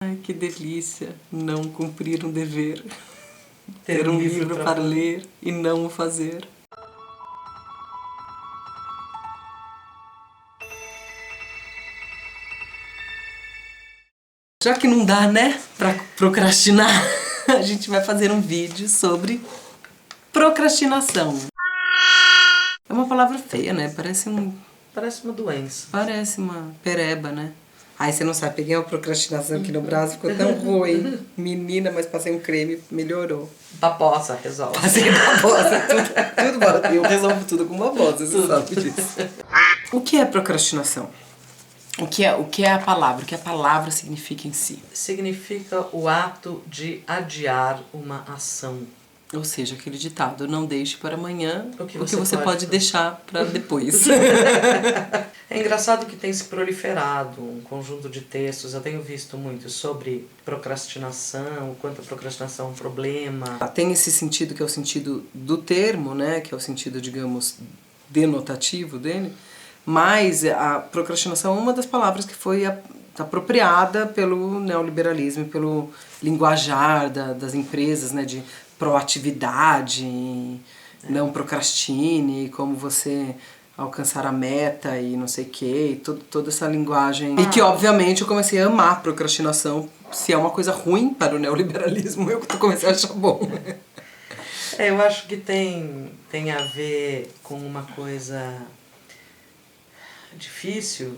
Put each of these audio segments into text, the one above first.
Ai, que delícia não cumprir um dever. Ter um livro para ler e não o fazer. Já que não dá, né, pra procrastinar, a gente vai fazer um vídeo sobre procrastinação. É uma palavra feia, né? Parece uma doença. Parece uma pereba, né? Ai, você não sabe, peguei uma procrastinação aqui no braço, ficou tão ruim. Menina, mas passei um creme, melhorou. Babosa, resolve. Passei babosa, tudo bora. Eu resolvo tudo com babosa, você sabe disso. O que é procrastinação? O que é a palavra? O que a palavra significa em si? Significa o ato de adiar uma ação. Ou seja, aquele ditado, não deixe para amanhã o que você pode fazer. deixar para depois. É engraçado que tem se proliferado um conjunto de textos, eu tenho visto muito sobre procrastinação, o quanto a procrastinação é um problema. Tem esse sentido que é o sentido do termo, né, que é o sentido, digamos, denotativo dele, mas a procrastinação é uma das palavras que foi apropriada pelo neoliberalismo, pelo linguajar das empresas, né, de proatividade, não procrastine, como você alcançar a meta e não sei o que, toda essa linguagem. E que obviamente eu comecei a amar a procrastinação, se é uma coisa ruim para o neoliberalismo, eu comecei a achar bom. Eu acho que tem a ver com uma coisa difícil,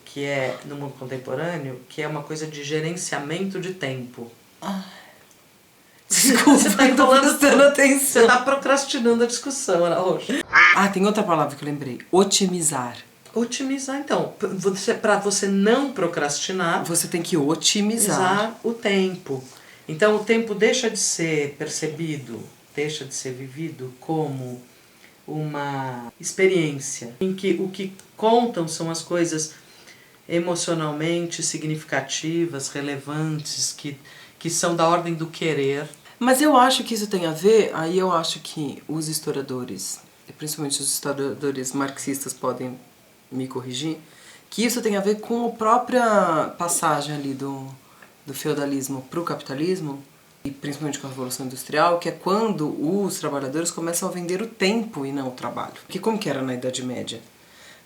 que é no mundo contemporâneo, que é uma coisa de gerenciamento de tempo. Desculpa, você tá prestando atenção. Você tá procrastinando a discussão, Ana Roxa. Ah, tem outra palavra que eu lembrei. Otimizar. Otimizar, então. Para você não procrastinar, você tem que otimizar o tempo. Então o tempo deixa de ser percebido, deixa de ser vivido como uma experiência em que o que contam são as coisas emocionalmente significativas, relevantes, que são da ordem do querer. Mas eu acho que isso tem a ver, aí eu acho que os historiadores, principalmente os historiadores marxistas podem me corrigir, que isso tem a ver com a própria passagem ali do feudalismo para o capitalismo, e principalmente com a Revolução Industrial, que é quando os trabalhadores começam a vender o tempo e não o trabalho. Porque como que era na Idade Média?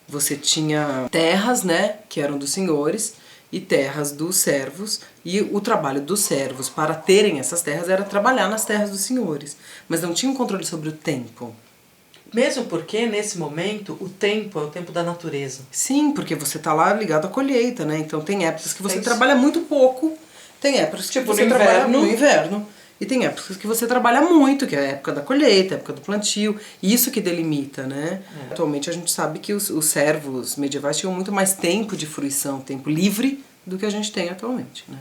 Você tinha terras, né, que eram dos senhores, e terras dos servos, e o trabalho dos servos para terem essas terras era trabalhar nas terras dos senhores, mas não tinha um controle sobre o tempo. Mesmo porque, nesse momento, o tempo é o tempo da natureza. Sim, porque você está lá ligado à colheita, né? Então tem épocas que você trabalha muito pouco, tem épocas que você trabalha no inverno. E tem épocas que você trabalha muito, que é a época da colheita, a época do plantio, isso que delimita, né? Atualmente a gente sabe que os servos medievais tinham muito mais tempo de fruição, tempo livre, do que a gente tem atualmente, né?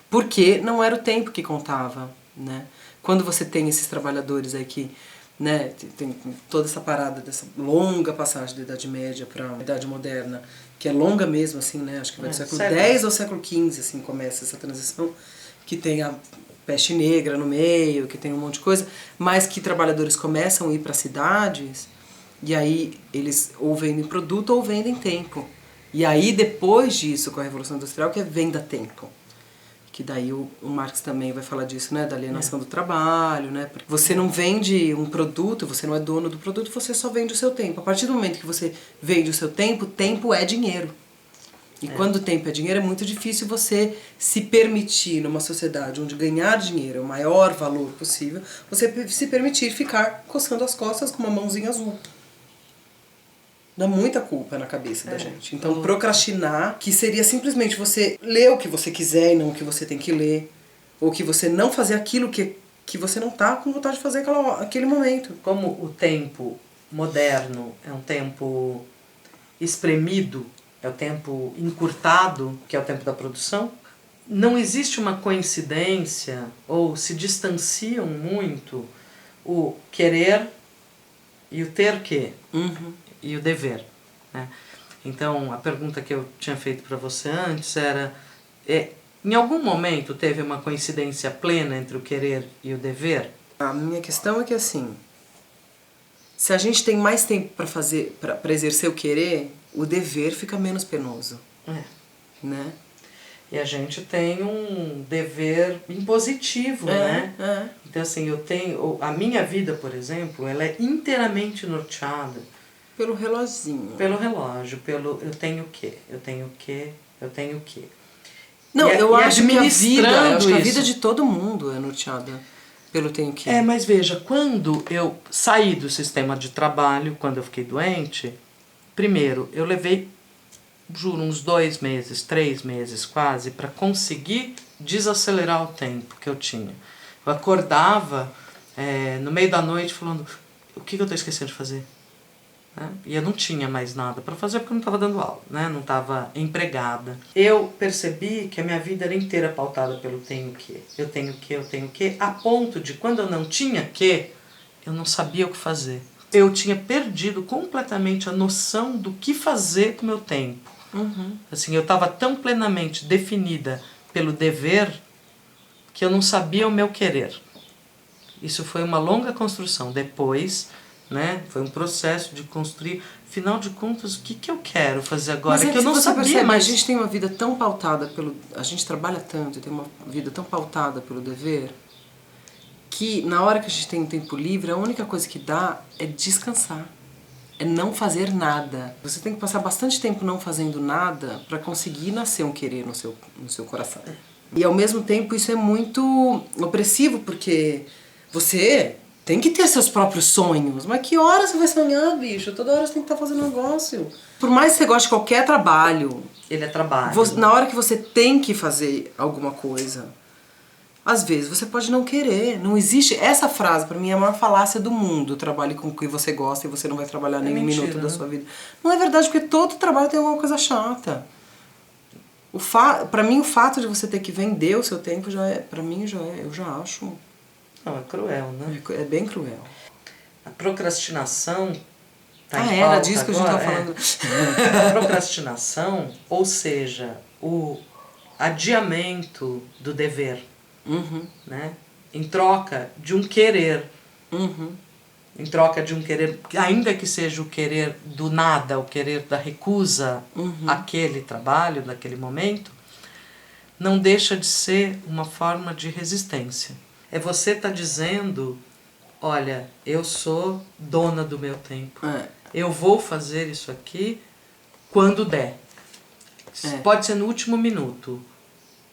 Porque não era o tempo que contava, né? Quando você tem esses trabalhadores aí que, né, tem toda essa parada dessa longa passagem da Idade Média para a Idade Moderna, que é longa mesmo, assim, né? Acho que vai do século X ao século XV, assim, começa essa transição, que tem a peste negra no meio, que tem um monte de coisa, mas que trabalhadores começam a ir para cidades e aí eles ou vendem produto ou vendem tempo. E aí depois disso, com a Revolução Industrial, que é venda tempo. Que daí o Marx também vai falar disso, né, da alienação do trabalho, né? Porque você não vende um produto, você não é dono do produto, você só vende o seu tempo. A partir do momento que você vende o seu tempo, tempo é dinheiro. E quando o tempo é dinheiro, é muito difícil você se permitir, numa sociedade onde ganhar dinheiro é o maior valor possível, você se permitir ficar coçando as costas com uma mãozinha azul. Dá muita culpa na cabeça da gente. Então, procrastinar, que seria simplesmente você ler o que você quiser e não o que você tem que ler, ou que você não fazer aquilo que você não tá com vontade de fazer aquele momento. Como o tempo moderno é um tempo espremido, é o tempo encurtado, que é o tempo da produção, não existe uma coincidência, ou se distanciam muito o querer e o ter que, e o dever, né? Então, a pergunta que eu tinha feito para você antes era, em algum momento teve uma coincidência plena entre o querer e o dever? A minha questão é que, assim, se a gente tem mais tempo para fazer, para exercer o querer, o dever fica menos penoso, né? E a gente tem um dever impositivo, né? Então, assim, a minha vida, por exemplo, ela é inteiramente norteada pelo reloginho. Pelo relógio, eu tenho o quê? Eu tenho o quê? Eu tenho o quê? Não, eu acho que a vida de todo mundo é norteada pelo tenho o quê. Mas veja, quando eu saí do sistema de trabalho, quando eu fiquei doente, primeiro, eu levei, juro, uns 2 meses, 3 meses quase, para conseguir desacelerar o tempo que eu tinha. Eu acordava no meio da noite falando, o que eu estou esquecendo de fazer? E eu não tinha mais nada para fazer porque eu não estava dando aula, né? Não estava empregada. Eu percebi que a minha vida era inteira pautada pelo tenho que. Eu tenho que, eu tenho que, a ponto de quando eu não tinha que, eu não sabia o que fazer. Eu tinha perdido completamente a noção do que fazer com o meu tempo. Assim, eu estava tão plenamente definida pelo dever que eu não sabia o meu querer. Isso foi uma longa construção. Depois, né, foi um processo de construir, afinal de contas, o que eu quero fazer agora? Mas que eu não sabia mais. A gente tem uma vida tão pautada pelo... A gente trabalha tanto e tem uma vida tão pautada pelo dever que na hora que a gente tem um tempo livre, a única coisa que dá é descansar. É não fazer nada. Você tem que passar bastante tempo não fazendo nada para conseguir nascer um querer no seu coração. E ao mesmo tempo isso é muito opressivo, porque você tem que ter seus próprios sonhos. Mas que hora você vai sonhar, bicho? Toda hora você tem que estar fazendo um negócio. Por mais que você goste de qualquer trabalho... Ele é trabalho. Na hora que você tem que fazer alguma coisa, às vezes você pode não querer. Não existe... Essa frase, pra mim, é a maior falácia do mundo. Trabalhe com o que você gosta e você não vai trabalhar nem um minuto da sua vida. Não é verdade, porque todo trabalho tem alguma coisa chata. Pra mim, o fato de você ter que vender o seu tempo já é... Pra mim, eu já acho... Não, é cruel, né? É bem cruel. A procrastinação... era disso que a gente estava falando. A procrastinação, ou seja, o adiamento do dever, né? Em troca de um querer. Em troca de um querer, ainda que seja o querer do nada, o querer da recusa àquele trabalho, naquele momento, não deixa de ser uma forma de resistência. É você estar dizendo, olha, eu sou dona do meu tempo. Eu vou fazer isso aqui quando der. Pode ser no último minuto,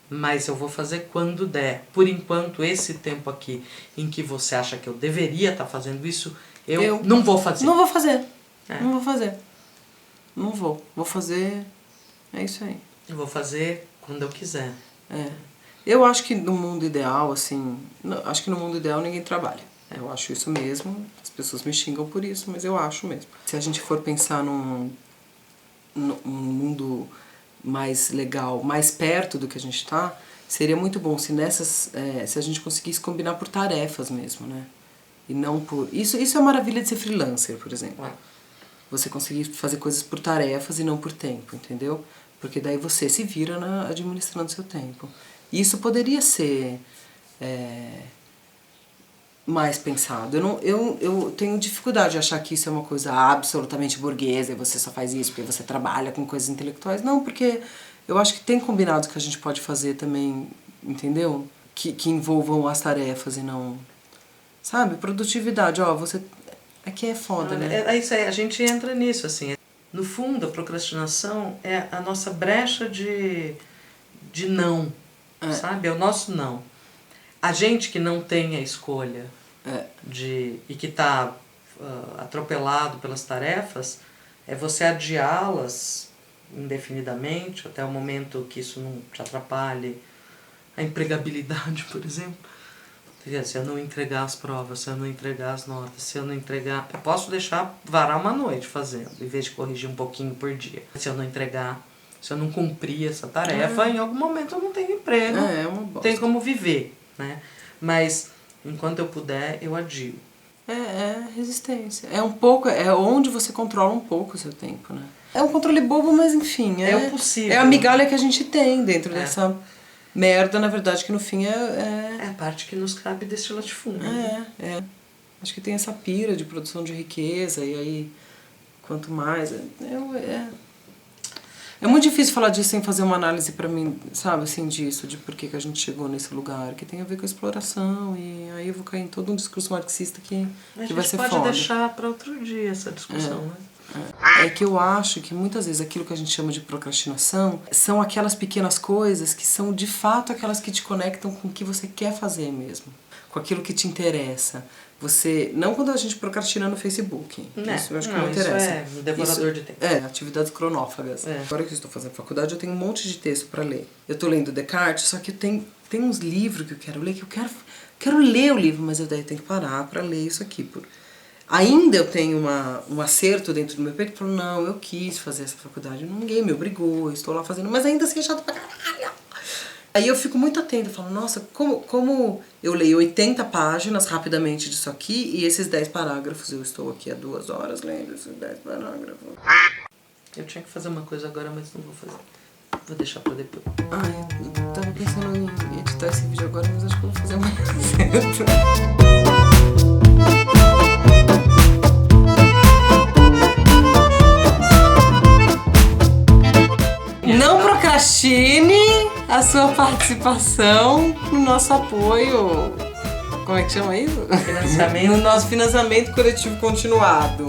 mas eu vou fazer quando der. Por enquanto, esse tempo aqui em que você acha que eu deveria estar fazendo isso, eu não vou fazer. Não vou fazer. Não vou fazer. Não vou. Vou fazer... É isso aí. Eu vou fazer quando eu quiser. Eu acho que no mundo ideal, assim... Acho que no mundo ideal ninguém trabalha. Eu acho isso mesmo. As pessoas me xingam por isso, mas eu acho mesmo. Se a gente for pensar num mundo mais legal, mais perto do que a gente está, seria muito bom se se a gente conseguisse combinar por tarefas mesmo, né? E não por... Isso é a maravilha de ser freelancer, por exemplo. Você conseguir fazer coisas por tarefas e não por tempo, entendeu? Porque daí você se vira administrando seu tempo. E isso poderia ser mais pensado. Eu tenho dificuldade de achar que isso é uma coisa absolutamente burguesa e você só faz isso porque você trabalha com coisas intelectuais. Não, porque eu acho que tem combinados que a gente pode fazer também, entendeu? Que envolvam as tarefas e não... Sabe? Produtividade, você... Aqui é foda, né? É isso aí, a gente entra nisso, assim. No fundo, a procrastinação é a nossa brecha de não, sabe? É o nosso não. A gente que não tem a escolha e que está atropelado pelas tarefas, é você adiá-las indefinidamente, até o momento que isso não te atrapalhe. A empregabilidade, por exemplo. Se eu não entregar as provas, se eu não entregar as notas, se eu não entregar... Eu posso deixar varar uma noite fazendo, em vez de corrigir um pouquinho por dia. Se eu não entregar, se eu não cumprir essa tarefa, em algum momento eu não tenho emprego, não tenho como viver, né? Mas, enquanto eu puder, eu adio. É resistência. É onde você controla um pouco o seu tempo, né? É um controle bobo, mas enfim... É o possível. É a migalha que a gente tem dentro dessa... merda, na verdade, que no fim é a parte que nos cabe deste latifúndio. Acho que tem essa pira de produção de riqueza, e aí, quanto mais... É muito difícil falar disso sem fazer uma análise pra mim, sabe, assim, disso, de por que a gente chegou nesse lugar, que tem a ver com a exploração, e aí eu vou cair em todo um discurso marxista que vai ser foda. A gente pode deixar pra outro dia essa discussão, né? É que eu acho que muitas vezes aquilo que a gente chama de procrastinação são aquelas pequenas coisas que são de fato aquelas que te conectam com o que você quer fazer mesmo, com aquilo que te interessa. Você, não quando a gente procrastina no Facebook, isso eu acho que não interessa. Isso é um devorador de tempo. Atividades cronófagas. Agora que eu estou fazendo faculdade, eu tenho um monte de texto para ler. Eu estou lendo Descartes, só que tem uns livros que eu quero ler, que eu quero ler o livro, mas eu daí tenho que parar para ler isso aqui. Ainda eu tenho um acerto dentro do meu peito que falo, não, eu quis fazer essa faculdade, ninguém me obrigou, eu estou lá fazendo, mas ainda assim é chato pra caralho. Aí eu fico muito atenta, eu falo, nossa, como eu leio 80 páginas rapidamente disso aqui e esses 10 parágrafos, eu estou aqui há 2 horas lendo esses 10 parágrafos. Eu tinha que fazer uma coisa agora, mas não vou fazer. Vou deixar pra depois. Eu tava pensando em editar esse vídeo agora, mas acho que eu vou fazer amanhã cedo. Não procrastine a sua participação no nosso apoio. Como é que chama isso? Financiamento. No nosso financiamento coletivo continuado.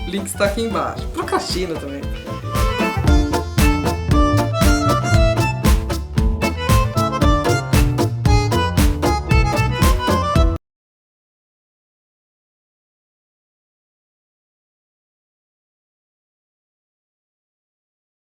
O link está aqui embaixo. Procrastina também.